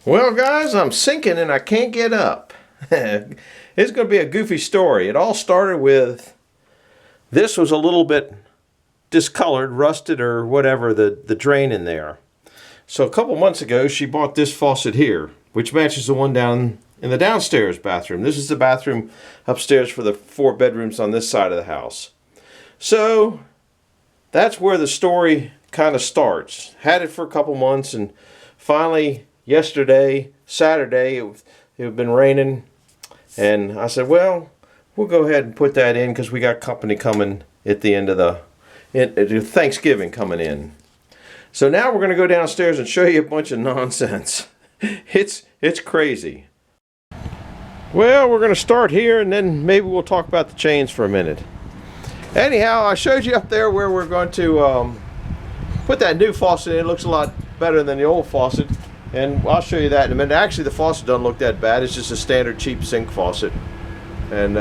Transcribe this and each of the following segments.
Well, guys, I'm sinking and I can't get up. It's going to be a goofy story. It all started with this was a little bit discolored, rusted, or whatever, the drain in there. So a couple months ago, she bought this faucet here, which matches the one down in the downstairs bathroom. This is the bathroom upstairs for the 4 bedrooms on this side of the house. So that's where the story kind of starts. Had it for a couple months, and finally yesterday, Saturday, it had been raining, and I said, well, we'll go ahead and put that in because we got company coming at the end of Thanksgiving coming in. So now we're going to go downstairs and show you a bunch of nonsense. It's crazy. Well, we're going to start here, and then maybe we'll talk about the chains for a minute. Anyhow, I showed you up there where we're going to put that new faucet in. It looks a lot better than the old faucet, and I'll show you that in a minute. Actually, the faucet doesn't look that bad. It's just a standard cheap sink faucet. And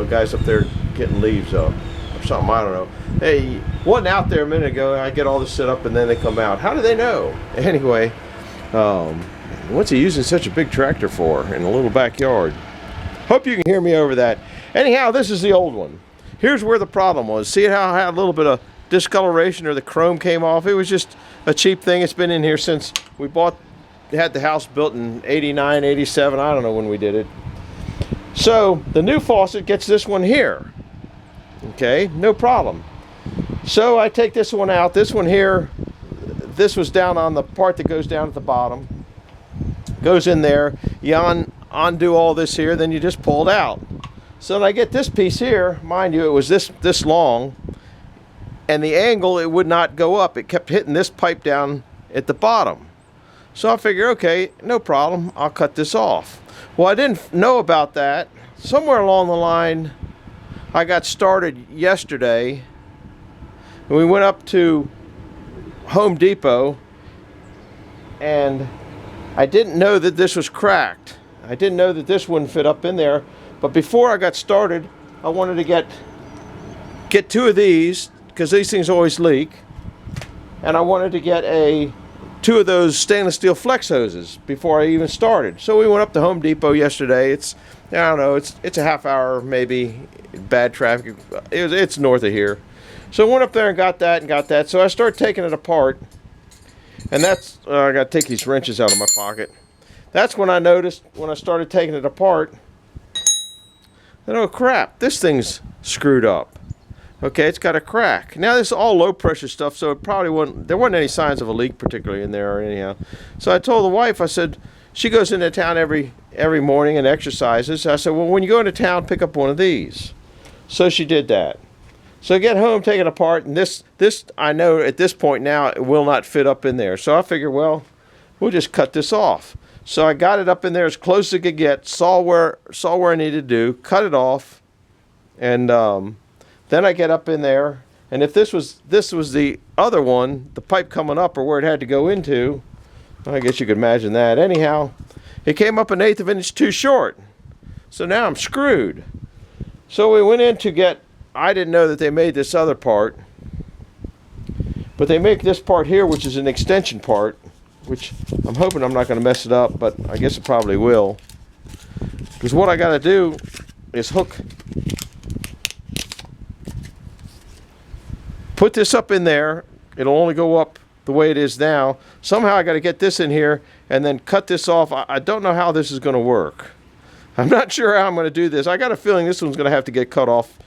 guys up there getting leaves up or something, I don't know. Hey, wasn't out there a minute ago. I get all this set up and then they come out. How do they know? Anyway, what's he using such a big tractor for in a little backyard? Hope you can hear me over that. Anyhow, this is the old one. Here's where the problem was. See how I had a little bit of discoloration, or the chrome came off? It was just a cheap thing. It's been in here since we had the house built in 89, 87. I don't know when we did it. So the new faucet gets this one here. Okay, no problem. So I take this one out. This one here, this was down on the part that goes down at the bottom. Goes in there. You undo all this here, then you just pull it out. So then I get this piece here. Mind you, it was this long, and the angle, it would not go up. It kept hitting this pipe down at the bottom. So I figure, okay, no problem. I'll cut this off. Well, I didn't know about that. Somewhere along the line, I got started yesterday, and we went up to Home Depot, and I didn't know that this was cracked. I didn't know that this wouldn't fit up in there. But before I got started, I wanted to get 2 of these, because these things always leak, and I wanted to get 2 of those stainless steel flex hoses before I even started. So we went up to Home Depot yesterday. I don't know, it's a half hour maybe, bad traffic. It's north of here. So I went up there and got that. So I started taking it apart, and that's, I got to take these wrenches out of my pocket. That's when I noticed, when I started taking it apart, that, oh crap, this thing's screwed up. Okay, it's got a crack. Now this is all low pressure stuff, so it probably there wasn't any signs of a leak particularly in there or anyhow. So I told the wife, I said, she goes into town every morning and exercises. I said, well, when you go into town, pick up one of these. So she did that. So I get home, take it apart, and this I know at this point now it will not fit up in there. So I figured, well, we'll just cut this off. So I got it up in there as close as it could get, saw where I needed to do, cut it off, and then I get up in there, and if this was the other one, the pipe coming up or where it had to go into, I guess you could imagine that. Anyhow, it came up 1/8 of an inch too short. So now I'm screwed. So we went in to get, I didn't know that they made this other part, but they make this part here, which is an extension part, which I'm hoping I'm not going to mess it up, but I guess it probably will. Because what I got to do is put this up in there. It'll only go up the way it is now. Somehow I got to get this in here and then cut this off. I don't know how this is going to work. I'm not sure how I'm going to do this. I got a feeling this one's going to have to get cut off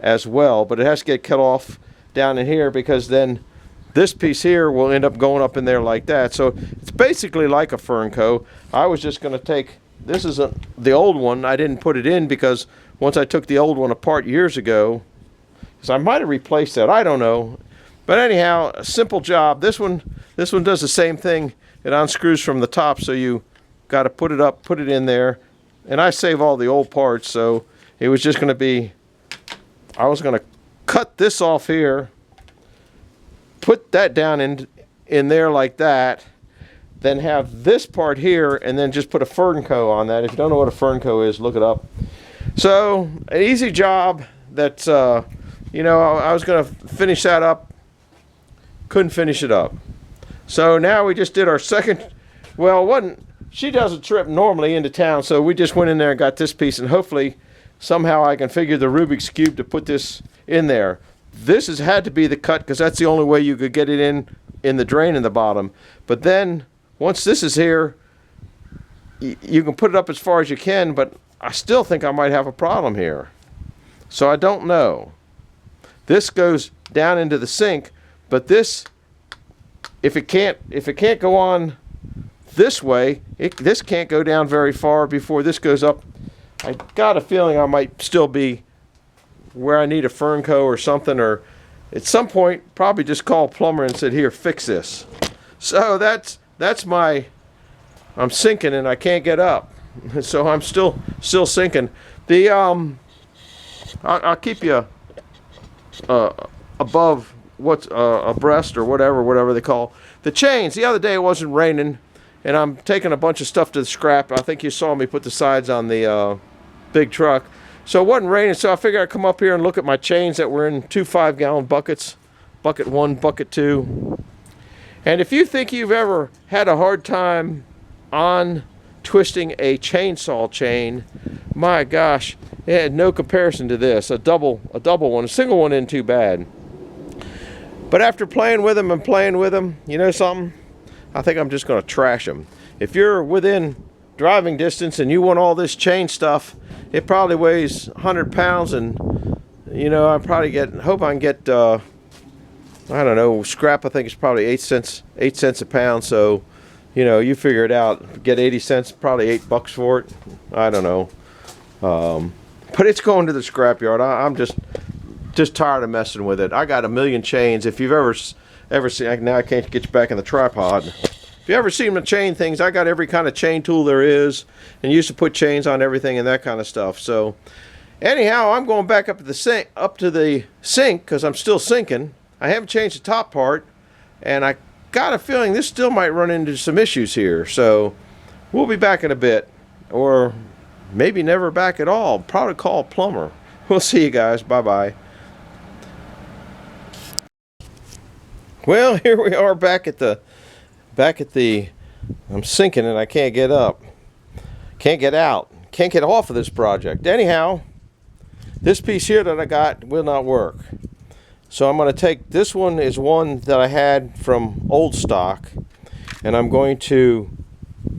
as well, but it has to get cut off down in here, because then this piece here will end up going up in there like that. So it's basically like a Fernco. I was just going to take, this is the old one. I didn't put it in because once I took the old one apart years ago, because I might have replaced that, I don't know. But anyhow, a simple job. This one does the same thing. It unscrews from the top, so you got to put it in there. And I save all the old parts, so it was just going to be, I was going to cut this off here, put that down in there like that, then have this part here, and then just put a Fernco on that. If you don't know what a Fernco is, look it up. So an easy job that I was going to finish that up, couldn't finish it up. So now we just did our second, well, it she does a trip normally into town, so we just went in there and got this piece, and hopefully somehow I can figure the Rubik's Cube to put this in there. This has had to be the cut because that's the only way you could get it in the drain in the bottom. But then once this is here, you can put it up as far as you can, but I still think I might have a problem here. So I don't know. This goes down into the sink, but this, if it can't go on this way, this can't go down very far before this goes up. I got a feeling I might still be where I need a Fernco or something, or at some point probably just call a plumber and said, here, fix this. So that's my, I'm sinking and I can't get up. So I'm still sinking. The I'll keep you above what's abreast or whatever they call the chains. The other day it wasn't raining, and I'm taking a bunch of stuff to the scrap. I think you saw me put the sides on the big truck. So it wasn't raining, so I figured I'd come up here and look at my chains that were in 2 5-gallon buckets, bucket 1, bucket 2. And if you think you've ever had a hard time on twisting a chainsaw chain, my gosh, it had no comparison to this. A double one. A single one isn't too bad. But after playing with them, you know something? I think I'm just going to trash them. If you're within driving distance and you want all this chain stuff, it probably weighs 100 pounds, and you know, I probably hope I can get I don't know, scrap. I think it's probably 8 cents a pound, so you know, you figure it out. Get 80 cents, probably $8 for it. I don't know. But it's going to the scrapyard. I'm just tired of messing with it. I got a million chains. If you've ever seen, now I can't get you back in the tripod. If you ever seen the chain things, I got every kind of chain tool there is, and used to put chains on everything and that kind of stuff. So anyhow, I'm going back up to the sink because I'm still sinking. I haven't changed the top part, and I got a feeling this still might run into some issues here. So we'll be back in a bit, or maybe never back at all. Probably call a plumber. We'll see you guys. Bye-bye. Well, here we are back at the I'm sinking and I can't get up. Can't get out. Can't get off of this project. Anyhow, this piece here that I got will not work. So I'm going to take, this one is one that I had from old stock, and I'm going to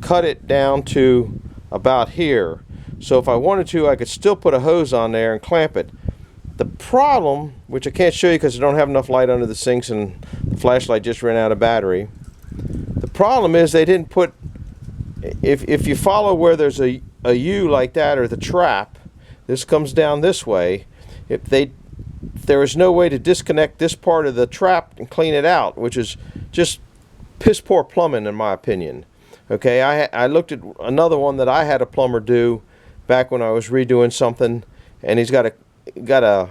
cut it down to about here. So if I wanted to, I could still put a hose on there and clamp it. The problem, which I can't show you because I don't have enough light under the sinks and the flashlight just ran out of battery. The problem is they didn't put, if you follow where there's a U like that, or the trap, this comes down this way. There is no way to disconnect this part of the trap and clean it out, which is just piss poor plumbing in my opinion. Okay, I looked at another one that I had a plumber do back when I was redoing something, and he's got a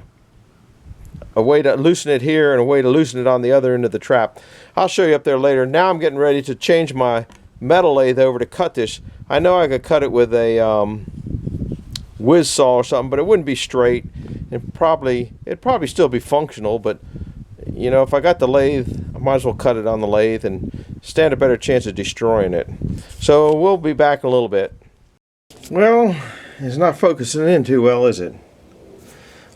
way to loosen it here and a way to loosen it on the other end of the trap. I'll show you up there later. Now I'm getting ready to change my metal lathe over to cut this. I know I could cut it with a whiz saw or something, but it wouldn't be straight. It'd probably still be functional, but you know, if I got the lathe, I might as well cut it on the lathe and stand a better chance of destroying it. So we'll be back in a little bit. Well, it's not focusing in too well, is it?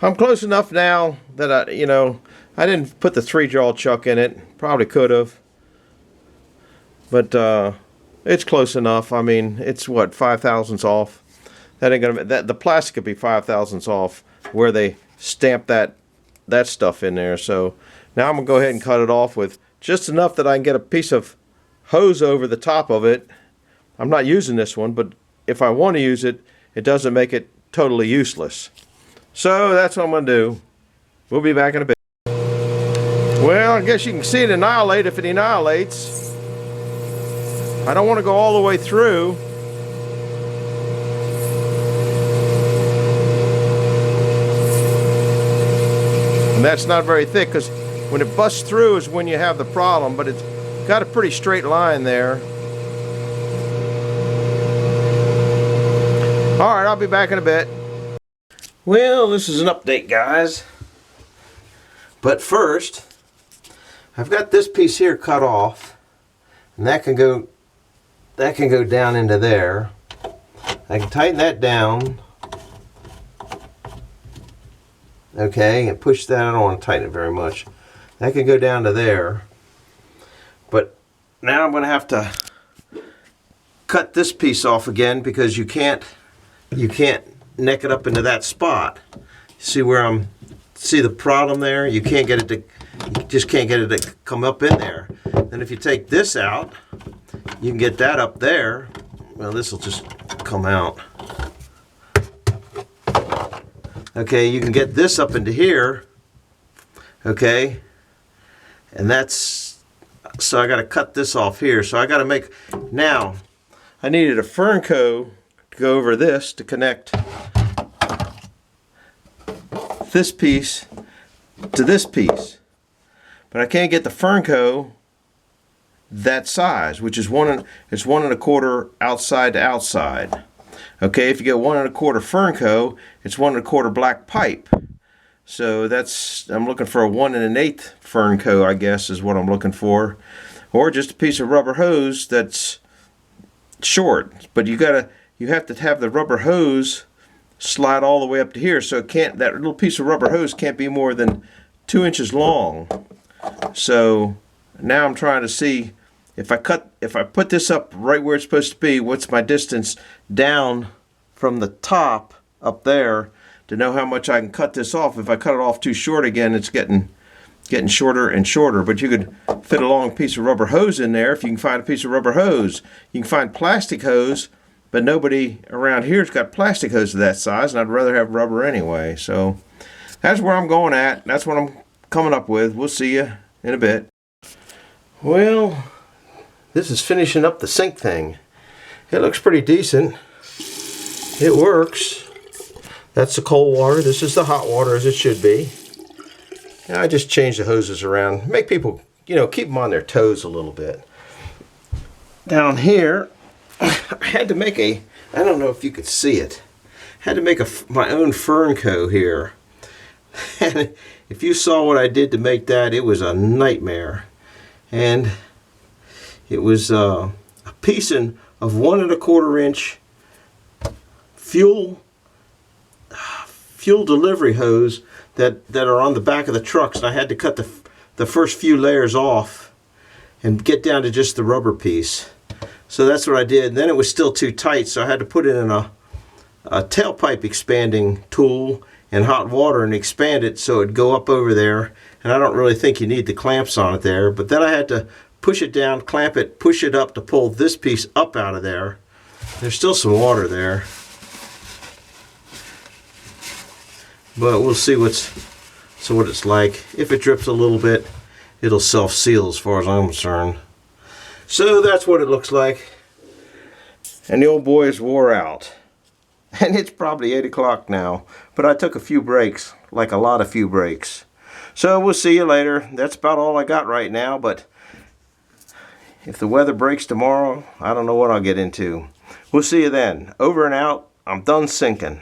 I'm close enough now that I didn't put the 3-jaw chuck in it. Probably could have, but it's close enough. I mean, it's what, 5/1000ths off. That ain't gonna. The plastic could be 5/1000ths off where they stamp that stuff in there. So now I'm gonna go ahead and cut it off with just enough that I can get a piece of hose over the top of it. I'm not using this one, but if I want to use it, it doesn't make it totally useless. So that's what I'm going to do. We'll be back in a bit. Well, I guess you can see it annihilate if it annihilates. I don't want to go all the way through. And that's not very thick, because when it busts through is when you have the problem, but it's got a pretty straight line there. Alright, I'll be back in a bit. Well, this is an update, guys. But first, I've got this piece here cut off, and that can go that can go down into there. I can tighten that down. Okay, and push that. I don't want to tighten it very much. That can go down to there. But now I'm going to have to cut this piece off again because you can't neck it up into that spot. See where see the problem there? You can't get it to, you just can't get it to come up in there. Then if you take this out, you can get that up there. Well, this will just come out. Okay, you can get this up into here. Okay, and that's, so I got to cut this off here. So I got to make, now I needed a Fernco to go over this to connect this piece to this piece, but I can't get the Fernco that size, which is it's 1 1/4 outside to outside. Okay, if you get 1 1/4 Fernco, it's 1 1/4 black pipe. So that's, I'm looking for a 1 1/8 Fernco, I guess is what I'm looking for, or just a piece of rubber hose that's short. But you have to have the rubber hose slide all the way up to here, so it can't, that little piece of rubber hose can't be more than 2 inches long. So now I'm trying to see if I put this up right where it's supposed to be, what's my distance down from the top up there to know how much I can cut this off. If I cut it off too short again, it's getting shorter and shorter. But you could fit a long piece of rubber hose in there if you can find a piece of rubber hose. You can find plastic hose, but nobody around here's got plastic hose of that size, and I'd rather have rubber anyway. So that's where I'm going at. That's what I'm coming up with. We'll see you in a bit. Well, this is finishing up the sink thing. It looks pretty decent. It works. That's the cold water. This is the hot water as it should be. And I just change the hoses around. Make people, keep them on their toes a little bit. Down here, I had to make I don't know if you could see it. I had to make my own Fernco here. And if you saw what I did to make that, it was a nightmare. And it was a piece of 1 1/4 inch fuel delivery hose that are on the back of the trucks. And I had to cut the first few layers off and get down to just the rubber piece. So that's what I did. And then it was still too tight, so I had to put it in a tailpipe expanding tool and hot water and expand it so it'd go up over there. And I don't really think you need the clamps on it there. But then I had to push it down, clamp it, push it up to pull this piece up out of there. There's still some water there, but we'll see what it's like. If it drips a little bit, it'll self-seal as far as I'm concerned. So that's what it looks like. And the old boy is wore out. And it's probably 8 o'clock now, but I took a few breaks, like a lot of few breaks. So we'll see you later. That's about all I got right now, but if the weather breaks tomorrow, I don't know what I'll get into. We'll see you then. Over and out. I'm done sinking.